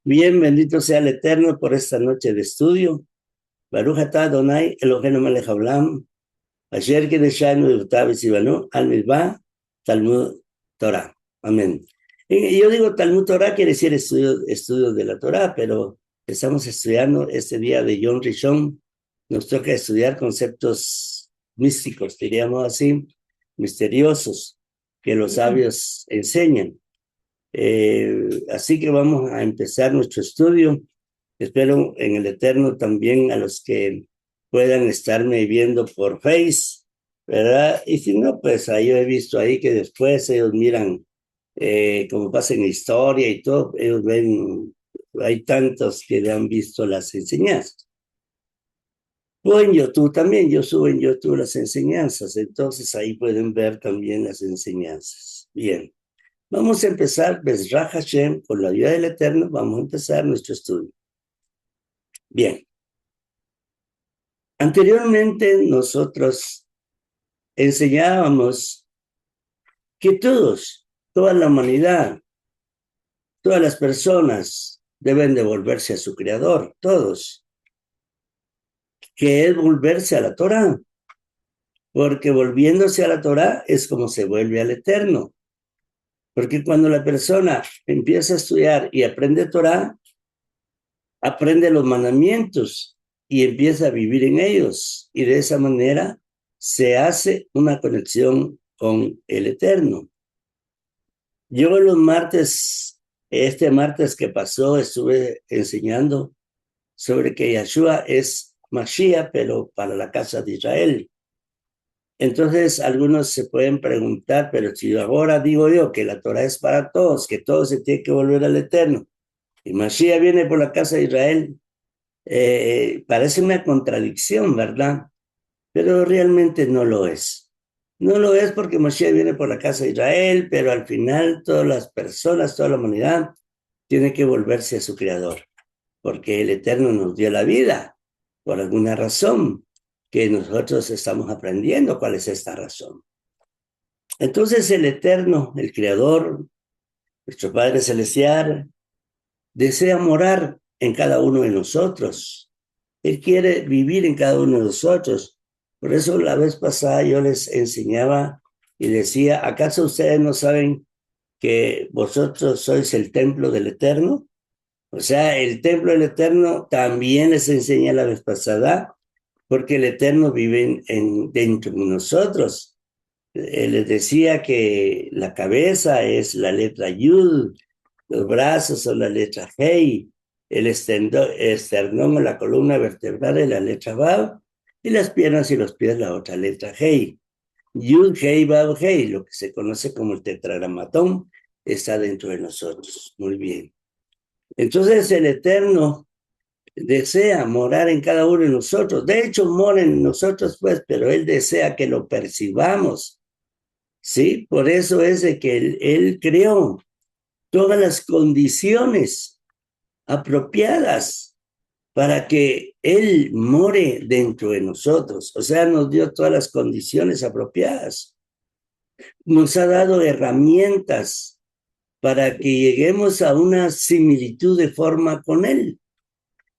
Bien, bendito sea el Eterno por esta noche de estudio. Baruch atah Adonai Eloheinu melech haolam, asher kideshanu v'yivtav v'tzivanu al mizbah Talmud Torah. Amén. Y yo digo Talmud Torah quiere decir estudio de la Torah, pero estamos estudiando este día de Yom Rishon. Nos toca estudiar conceptos místicos, diríamos así, misteriosos, que los sabios enseñan. Así que vamos a empezar nuestro estudio. Espero en el Eterno también a los que puedan estarme viendo por Face, ¿verdad? Y si no, pues ahí yo he visto ahí que después ellos miran como pasa en la historia y todo, ellos ven, hay tantos que le han visto las enseñanzas. O en YouTube también, yo subo en YouTube las enseñanzas, entonces ahí pueden ver también las enseñanzas. Bien. Vamos a empezar, Bezrat Hashem, con la ayuda del Eterno, vamos a empezar nuestro estudio. Bien, anteriormente nosotros enseñábamos que toda la humanidad, todas las personas deben devolverse a su Creador, todos, que es volverse a la Torah, porque volviéndose a la Torah es como se vuelve al Eterno. Porque cuando la persona empieza a estudiar y aprende Torah, aprende los mandamientos y empieza a vivir en ellos. Y de esa manera se hace una conexión con el Eterno. Yo los martes, este martes que pasó, estuve enseñando sobre que Yeshua es Mashiach, pero para la casa de Israel. Entonces, algunos se pueden preguntar, pero si ahora digo yo que la Torah es para todos, que todos se tiene que volver al Eterno, y Mashiach viene por la casa de Israel, parece una contradicción, ¿verdad? Pero realmente no lo es. No lo es porque Moshe viene por la casa de Israel, pero al final todas las personas, toda la humanidad, tiene que volverse a su Creador, porque el Eterno nos dio la vida por alguna razón que nosotros estamos aprendiendo cuál es esta razón. Entonces el Eterno, el Creador, nuestro Padre Celestial, desea morar en cada uno de nosotros. Él quiere vivir en cada uno de nosotros. Por eso la vez pasada yo les enseñaba y decía, ¿acaso ustedes no saben que vosotros sois el templo del Eterno? O sea, el templo del Eterno también les enseñé la vez pasada, porque el Eterno vive dentro de nosotros. Les decía que la cabeza es la letra Yud, los brazos son la letra Hei, el esternón o la columna vertebral es la letra Vav, y las piernas y los pies la otra letra Hei. Yud, Hei, Vav, Hei, lo que se conoce como el tetragramatón, está dentro de nosotros. Muy bien. Entonces el Eterno desea morar en cada uno de nosotros. De hecho, mora en nosotros, pues, pero Él desea que lo percibamos. ¿Sí? Por eso es de que él creó todas las condiciones apropiadas para que Él more dentro de nosotros. O sea, nos dio todas las condiciones apropiadas. Nos ha dado herramientas para que lleguemos a una similitud de forma con Él.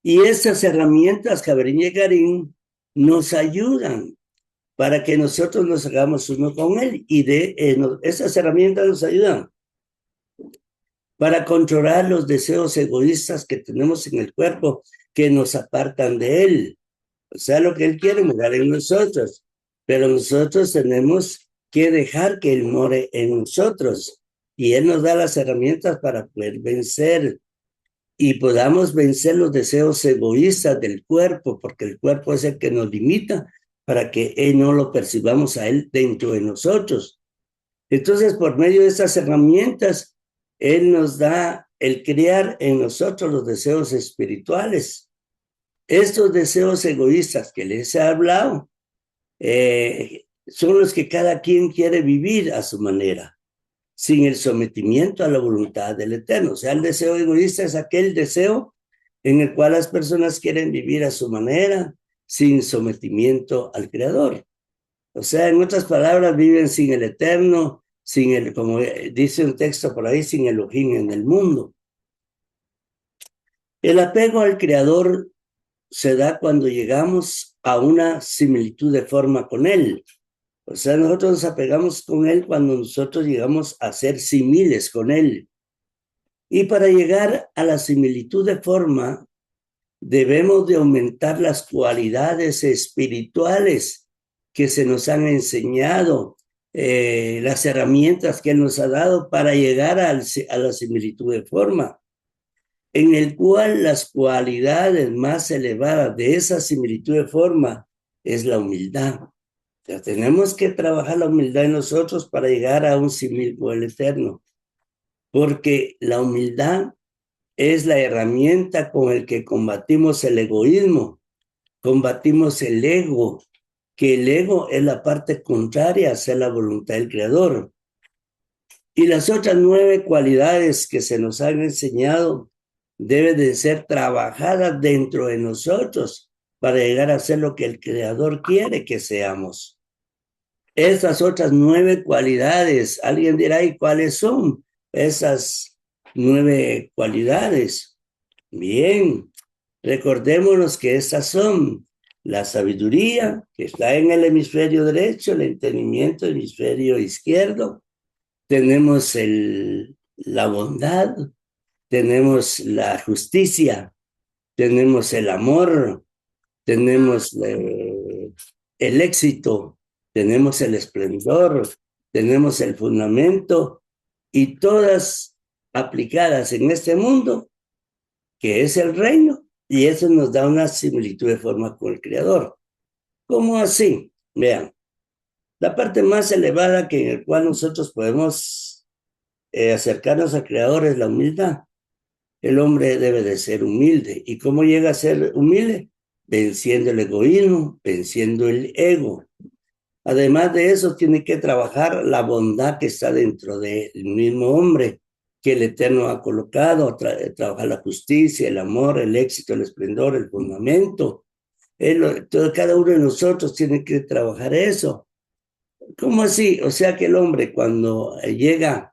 Y esas herramientas, Javerín y Garín, nos ayudan para que nosotros nos hagamos uno con Él. Y esas herramientas nos ayudan para controlar los deseos egoístas que tenemos en el cuerpo que nos apartan de Él. O sea, lo que Él quiere morar en nosotros, pero nosotros tenemos que dejar que Él more en nosotros y Él nos da las herramientas para poder vencer y podamos vencer los deseos egoístas del cuerpo, porque el cuerpo es el que nos limita para que Él no lo percibamos a Él dentro de nosotros. Entonces, por medio de estas herramientas, Él nos da el crear en nosotros los deseos espirituales. Estos deseos egoístas que les he hablado son los que cada quien quiere vivir a su manera, sin el sometimiento a la voluntad del Eterno. O sea, el deseo egoísta es aquel deseo en el cual las personas quieren vivir a su manera, sin sometimiento al Creador. O sea, en otras palabras, viven sin el Eterno, como dice un texto por ahí, sin Elohim en el mundo. El apego al Creador se da cuando llegamos a una similitud de forma con Él. O sea, nosotros nos apegamos con Él cuando nosotros llegamos a ser similes con Él. Y para llegar a la similitud de forma, debemos de aumentar las cualidades espirituales que se nos han enseñado, las herramientas que Él nos ha dado para llegar a la similitud de forma, en el cual las cualidades más elevadas de esa similitud de forma es la humildad. O sea, tenemos que trabajar la humildad en nosotros para llegar a un símil con el Eterno, porque la humildad es la herramienta con la que combatimos el egoísmo, combatimos el ego, que el ego es la parte contraria a hacer la voluntad del Creador. Y las otras 9 cualidades que se nos han enseñado deben de ser trabajadas dentro de nosotros para llegar a ser lo que el Creador quiere que seamos. Esas otras 9 cualidades, alguien dirá, ¿y cuáles son esas 9 cualidades? Bien, recordémonos que estas son la sabiduría, que está en el hemisferio derecho, el entendimiento, el hemisferio izquierdo. Tenemos la bondad, tenemos la justicia, tenemos el amor, tenemos el éxito, tenemos el esplendor, tenemos el fundamento, y todas aplicadas en este mundo, que es el reino, y eso nos da una similitud de forma con el Creador. ¿Cómo así? Vean, la parte más elevada que en el cual nosotros podemos acercarnos al Creador es la humildad. El hombre debe de ser humilde. ¿Y cómo llega a ser humilde? Venciendo el egoísmo, venciendo el ego. Además de eso, tiene que trabajar la bondad que está dentro del mismo hombre, que el Eterno ha colocado, trabajar la justicia, el amor, el éxito, el esplendor, el fundamento. Cada uno de nosotros tiene que trabajar eso. ¿Cómo así? O sea que el hombre cuando llega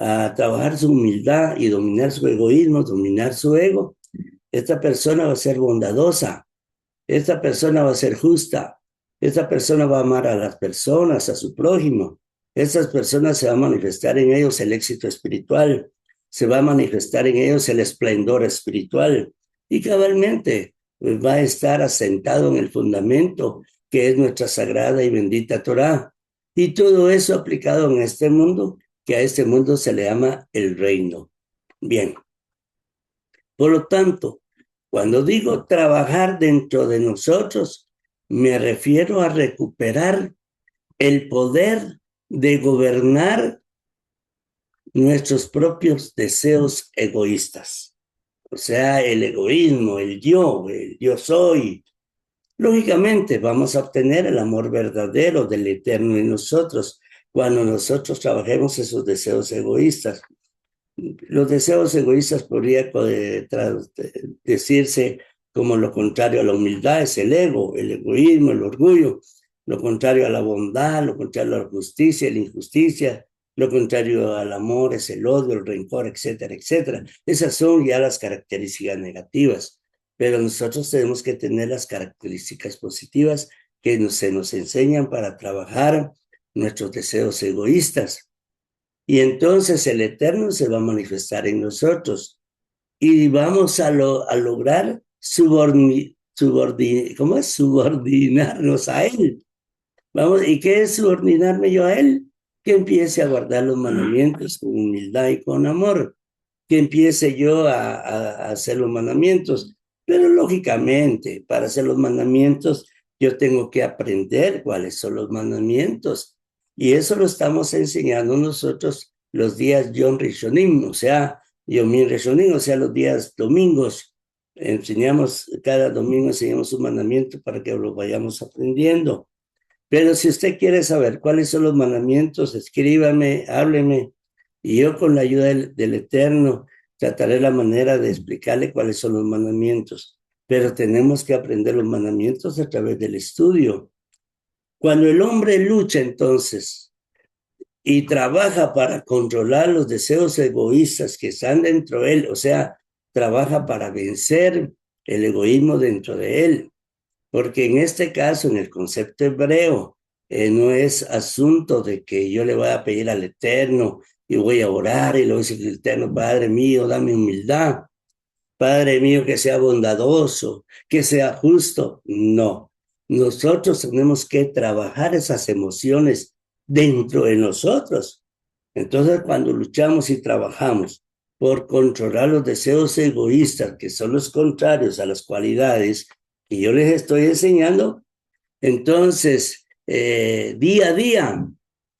a trabajar su humildad y dominar su egoísmo, dominar su ego, esta persona va a ser bondadosa, esta persona va a ser justa, esta persona va a amar a las personas, a su prójimo. Estas personas se va a manifestar en ellos el éxito espiritual, se va a manifestar en ellos el esplendor espiritual. Y cabalmente pues, va a estar asentado en el fundamento que es nuestra sagrada y bendita Torá. Y todo eso aplicado en este mundo, que a este mundo se le llama el reino. Bien. Por lo tanto, cuando digo trabajar dentro de nosotros, me refiero a recuperar el poder de gobernar nuestros propios deseos egoístas. O sea, el egoísmo, el yo soy. Lógicamente, vamos a obtener el amor verdadero del Eterno en nosotros cuando nosotros trabajemos esos deseos egoístas. Los deseos egoístas podría decirse como lo contrario a la humildad es el ego, el egoísmo, el orgullo, lo contrario a la bondad, lo contrario a la justicia, la injusticia, lo contrario al amor es el odio, el rencor, etcétera, etcétera. Esas son ya las características negativas, pero nosotros tenemos que tener las características positivas que se nos enseñan para trabajar nuestros deseos egoístas. Y entonces el Eterno se va a manifestar en nosotros y vamos a lograr subordinarnos a Él. Vamos, ¿y qué es subordinarme yo a Él? Que empiece a guardar los mandamientos con humildad y con amor. Que empiece yo a hacer los mandamientos. Pero lógicamente, para hacer los mandamientos, yo tengo que aprender cuáles son los mandamientos. Y eso lo estamos enseñando nosotros los días Yom Rishonim, o sea, Yom Rishonim, o sea, los días domingos. Cada domingo enseñamos un mandamiento para que lo vayamos aprendiendo. Pero si usted quiere saber cuáles son los mandamientos, escríbame, hábleme, y yo con la ayuda del Eterno trataré la manera de explicarle cuáles son los mandamientos. Pero tenemos que aprender los mandamientos a través del estudio. Cuando el hombre lucha entonces y trabaja para controlar los deseos egoístas que están dentro de él, o sea, trabaja para vencer el egoísmo dentro de él. Porque en este caso, en el concepto hebreo, no es asunto de que yo le voy a pedir al Eterno y voy a orar y le voy a decir, Eterno, Padre mío, dame humildad. Padre mío, que sea bondadoso, que sea justo. No, nosotros tenemos que trabajar esas emociones dentro de nosotros. Entonces, cuando luchamos y trabajamos por controlar los deseos egoístas, que son los contrarios a las cualidades que yo les estoy enseñando, entonces, día a día,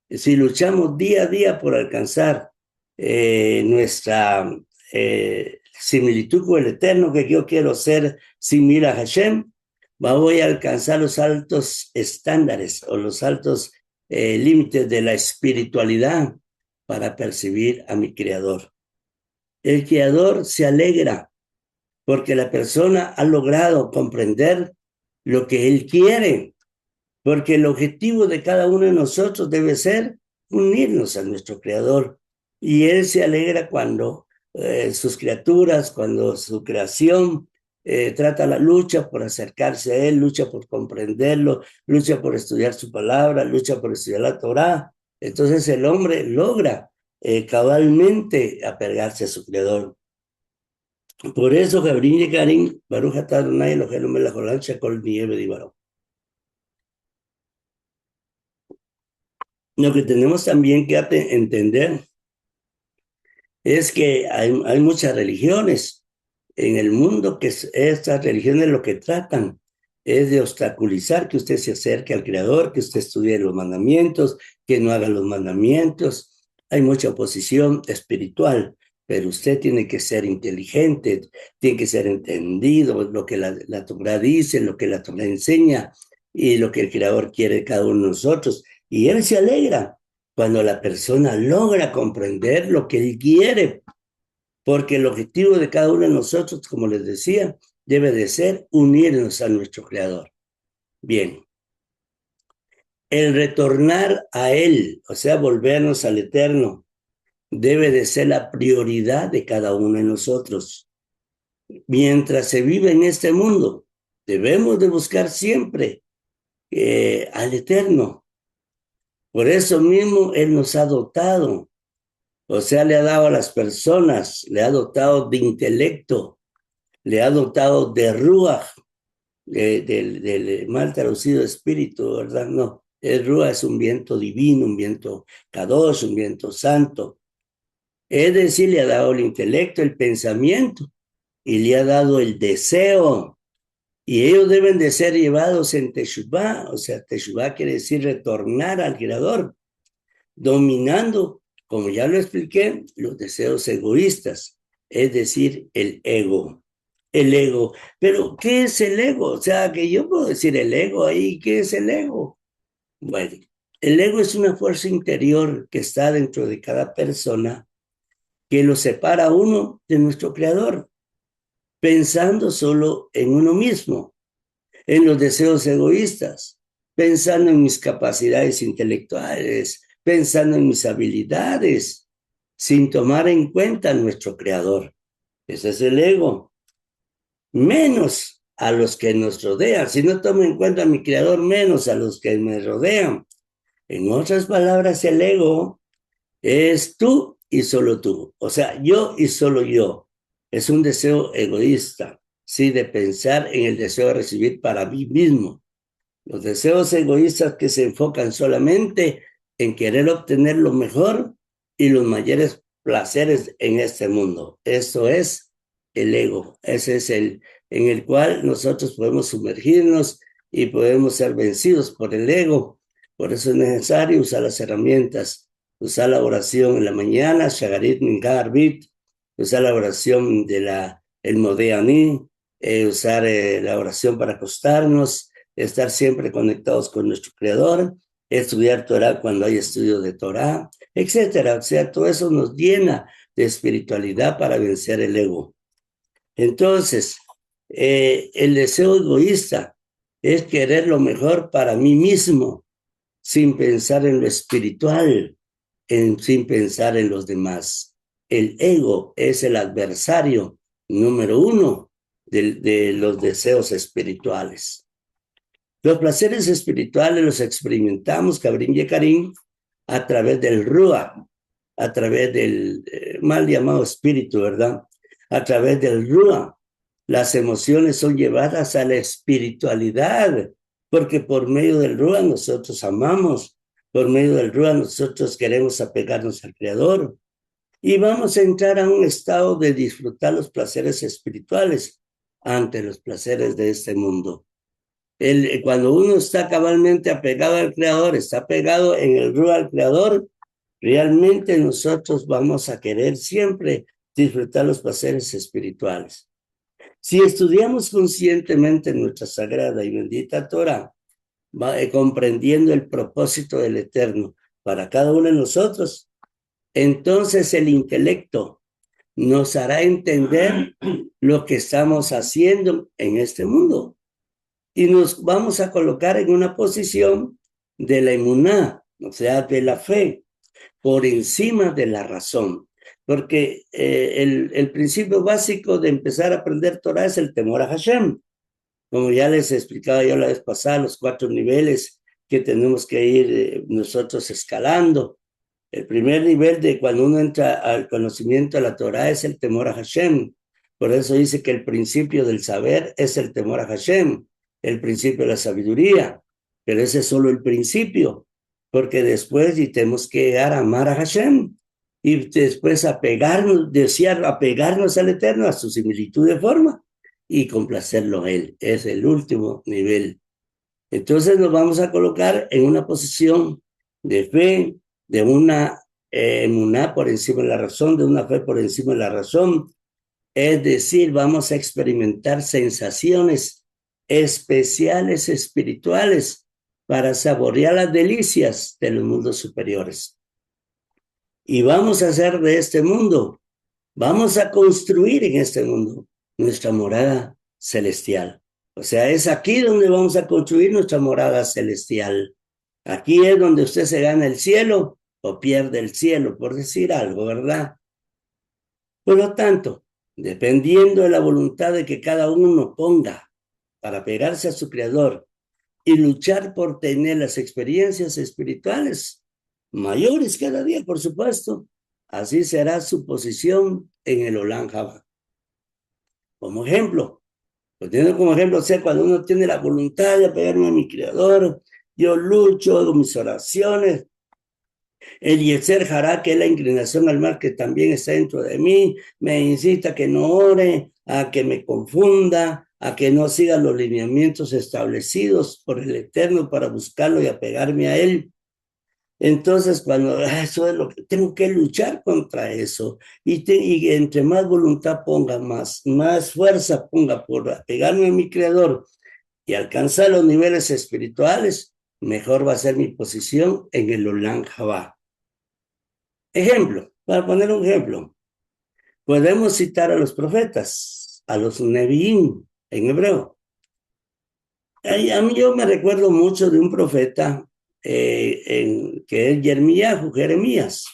si luchamos día a día por alcanzar nuestra similitud con el Eterno, que yo quiero ser similar a Hashem, voy a alcanzar los altos estándares o los altos límites de la espiritualidad para percibir a mi Creador. El Creador se alegra porque la persona ha logrado comprender lo que Él quiere, porque el objetivo de cada uno de nosotros debe ser unirnos a nuestro Creador. Y Él se alegra cuando sus criaturas, cuando su creación trata la lucha por acercarse a Él, lucha por comprenderlo, lucha por estudiar su palabra, lucha por estudiar la Torá. Entonces el hombre logra cabalmente apegarse a su Creador. Por eso, Gabriel y Karim, Baruch atah Adonai Eloheinu melech haolam shekol niyeh b'dibaro. Lo que tenemos también que entender es que hay muchas religiones en el mundo, que estas religiones lo que tratan es de obstaculizar que usted se acerque al Creador, que usted estudie los mandamientos, que no haga los mandamientos. Hay mucha oposición espiritual, pero usted tiene que ser inteligente, tiene que ser entendido lo que la Torá dice, lo que la Torá enseña y lo que el Creador quiere de cada uno de nosotros. Y Él se alegra cuando la persona logra comprender lo que Él quiere, porque el objetivo de cada uno de nosotros, como les decía, debe de ser unirnos a nuestro Creador. Bien, el retornar a Él, o sea, volvernos al Eterno, debe de ser la prioridad de cada uno de nosotros. Mientras se vive en este mundo, debemos de buscar siempre al Eterno. Por eso mismo Él nos ha dotado, o sea, le ha dado a las personas, le ha dotado de intelecto, le ha dotado de ruach, del mal traducido espíritu, ¿verdad? No, el ruach es un viento divino, un viento kadosh, un viento santo. Es decir, le ha dado el intelecto, el pensamiento, y le ha dado el deseo. Y ellos deben de ser llevados en Teshuvah, o sea, Teshuvah quiere decir retornar al Creador, dominando, como ya lo expliqué, los deseos egoístas, es decir, el ego. El ego. Pero, ¿qué es el ego? O sea, que yo puedo decir el ego ahí, ¿qué es el ego? Bueno, el ego es una fuerza interior que está dentro de cada persona que lo separa a uno de nuestro Creador, pensando solo en uno mismo, en los deseos egoístas, pensando en mis capacidades intelectuales, pensando en mis habilidades, sin tomar en cuenta a nuestro Creador. Ese es el ego. Menos a los que nos rodean. Si no tomo en cuenta a mi Creador, menos a los que me rodean. En otras palabras, el ego es tú y solo tú. O sea, yo y solo yo. Es un deseo egoísta, sí, de pensar en el deseo de recibir para mí mismo. Los deseos egoístas que se enfocan solamente en querer obtener lo mejor y los mayores placeres en este mundo. Eso es el ego. Ese es el en el cual nosotros podemos sumergirnos y podemos ser vencidos por el ego. Por eso es necesario usar las herramientas, usar la oración en la mañana, Shagarit Mincha Arbit, usar la oración de el Modeani, usar la oración para acostarnos, estar siempre conectados con nuestro Creador, estudiar Torah cuando hay estudio de Torah, etcétera. O sea, todo eso nos llena de espiritualidad para vencer el ego. Entonces, el deseo egoísta es querer lo mejor para mí mismo, sin pensar en lo espiritual, sin pensar en los demás. El ego es el adversario número uno de los deseos espirituales. Los placeres espirituales los experimentamos, Cabrín y Karim, a través del Ruach, a través del mal llamado espíritu, ¿verdad? A través del Ruach. Las emociones son llevadas a la espiritualidad, porque por medio del Ruach nosotros amamos, por medio del Ruach nosotros queremos apegarnos al Creador. Y vamos a entrar a un estado de disfrutar los placeres espirituales ante los placeres de este mundo. Cuando uno está cabalmente apegado al Creador, está apegado en el Ruach al Creador, realmente nosotros vamos a querer siempre disfrutar los placeres espirituales. Si estudiamos conscientemente nuestra sagrada y bendita Torah, comprendiendo el propósito del Eterno para cada uno de nosotros, entonces el intelecto nos hará entender lo que estamos haciendo en este mundo. Y nos vamos a colocar en una posición de la emuná, o sea, de la fe, por encima de la razón. Porque el principio básico de empezar a aprender Torah es el temor a Hashem. Como ya les explicaba yo la vez pasada, los 4 niveles que tenemos que ir nosotros escalando. El primer nivel de cuando uno entra al conocimiento de la Torah es el temor a Hashem. Por eso dice que el principio del saber es el temor a Hashem, el principio de la sabiduría. Pero ese es solo el principio, porque después tenemos que llegar a amar a Hashem y después apegarnos, desear apegarnos al Eterno, a su similitud de forma y complacerlo a Él. Es el último nivel. Entonces nos vamos a colocar en una posición de fe, de una emuná por encima de la razón, de una fe por encima de la razón. Es decir, vamos a experimentar sensaciones especiales espirituales para saborear las delicias de los mundos superiores. Y vamos a hacer de este mundo, vamos a construir en este mundo nuestra morada celestial. O sea, es aquí donde vamos a construir nuestra morada celestial. Aquí es donde usted se gana el cielo o pierde el cielo, por decir algo, ¿verdad? Por lo tanto, dependiendo de la voluntad de que cada uno ponga para pegarse a su Creador y luchar por tener las experiencias espirituales mayores cada día, por supuesto, así será su posición en el Olam Jabá. Como ejemplo, teniendo como ejemplo, o sea, cuando uno tiene la voluntad de apegarme a mi Creador, yo lucho, hago mis oraciones. El Yetzer Hará, que es la inclinación al mal que también está dentro de mí, me incita a que no ore, a que me confunda, a que no siga los lineamientos establecidos por el Eterno para buscarlo y apegarme a Él. Entonces, cuando eso es lo que tengo que luchar contra eso, y entre más voluntad ponga, más fuerza ponga por apegarme a mi Creador y alcanzar los niveles espirituales, mejor va a ser mi posición en el Olam Jabá. Ejemplo, para poner un ejemplo, podemos citar a los profetas, a los Nevi'im en hebreo. A mí yo me recuerdo mucho de un profeta que es Jeremías.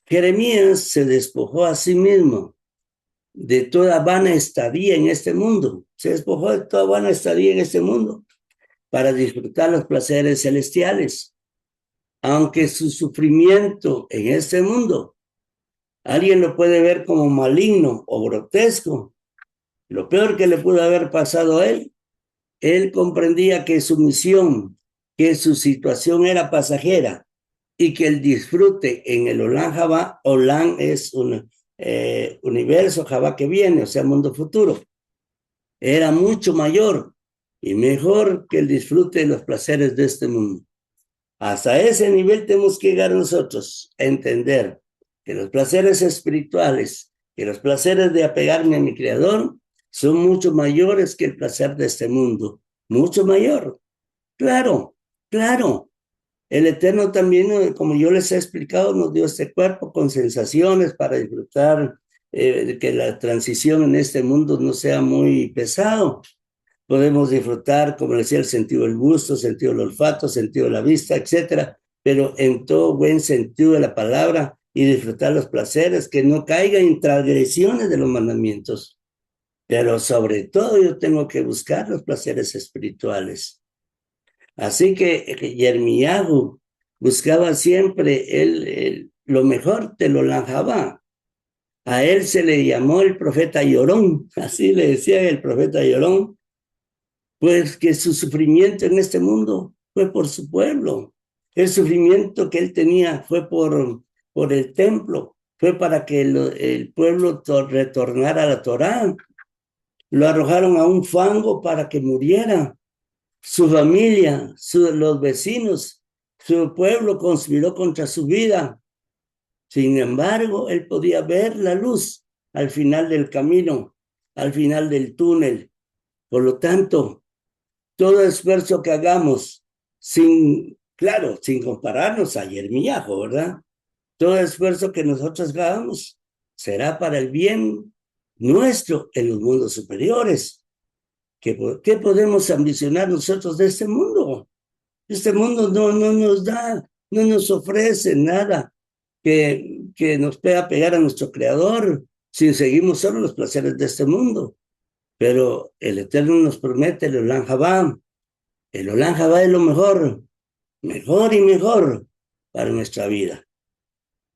Jeremías se despojó a sí mismo de toda vana estadía en este mundo. Se despojó de toda vana estadía en este mundo para disfrutar los placeres celestiales. Aunque su sufrimiento en este mundo, alguien lo puede ver como maligno o grotesco, lo peor que le pudo haber pasado a él comprendía que su misión, que su situación era pasajera y que el disfrute en el Olam Jabá, Olam es un universo, Jabá que viene, o sea, mundo futuro, era mucho mayor y mejor que el disfrute de los placeres de este mundo. Hasta ese nivel tenemos que llegar nosotros a entender que los placeres espirituales, que los placeres de apegarme a mi Creador son mucho mayores que el placer de este mundo, mucho mayor. Claro, claro. El Eterno también, como yo les he explicado, nos dio este cuerpo con sensaciones para disfrutar que la transición en este mundo no sea muy pesado. Podemos disfrutar, como decía, el sentido del gusto, sentido del olfato, sentido de la vista, etcétera, pero en todo buen sentido de la palabra y disfrutar los placeres, que no caiga en transgresiones de los mandamientos. Pero sobre todo yo tengo que buscar los placeres espirituales. Así que Yermiyahu buscaba siempre lo mejor de lo lanjaba. A él se le llamó el profeta llorón, así le decían el profeta llorón, pues que su sufrimiento en este mundo fue por su pueblo. El sufrimiento que él tenía fue por el templo, fue para que el pueblo retornara a la Torá. Lo arrojaron a un fango para que muriera. Su familia, los vecinos, su pueblo conspiró contra su vida. Sin embargo, él podía ver la luz al final del camino, al final del túnel. Por lo tanto, todo esfuerzo que hagamos, claro, sin compararnos a Yermillajo, ¿verdad? Todo esfuerzo que nosotros hagamos será para el bien nuestro en los mundos superiores. ¿Qué podemos ambicionar nosotros de este mundo? Este mundo no nos da, no nos ofrece nada que nos pueda pegar a nuestro Creador si seguimos solo los placeres de este mundo. Pero el Eterno nos promete el Olam Jabá. El Olam Jabá es lo mejor, mejor y mejor para nuestra vida.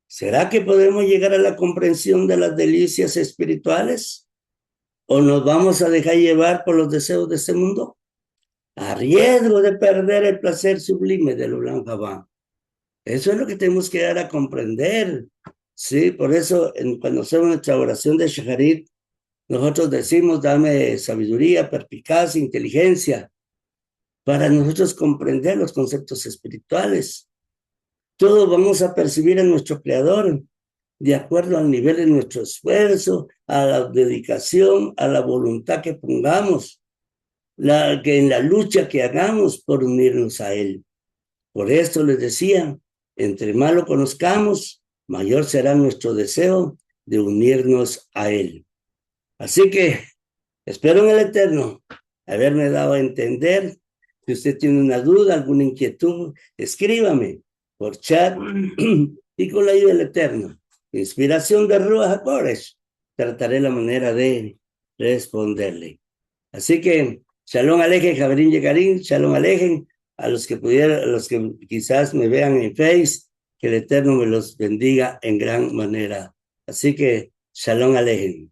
¿Será que podemos llegar a la comprensión de las delicias espirituales? ¿O nos vamos a dejar llevar por los deseos de este mundo? A riesgo de perder el placer sublime del Olam Jabá. Eso es lo que tenemos que dar a comprender. Sí, por eso cuando hacemos nuestra oración de Shaharit, nosotros decimos, dame sabiduría, perspicacia, inteligencia, para nosotros comprender los conceptos espirituales. Todos vamos a percibir a nuestro Creador de acuerdo al nivel de nuestro esfuerzo, a la dedicación, a la voluntad que pongamos, que en la lucha que hagamos por unirnos a Él. Por esto les decía, entre más lo conozcamos, mayor será nuestro deseo de unirnos a Él. Así que espero en el Eterno haberme dado a entender. Si usted tiene una duda, alguna inquietud, escríbame por chat y con la ayuda del Eterno, inspiración de Ruach HaKodesh, trataré la manera de responderle. Así que, Shalom Alejem, Javerín Yegarín, Shalom Alejem, a los que quizás me vean en Face, que el Eterno me los bendiga en gran manera. Así que, Shalom Alejem.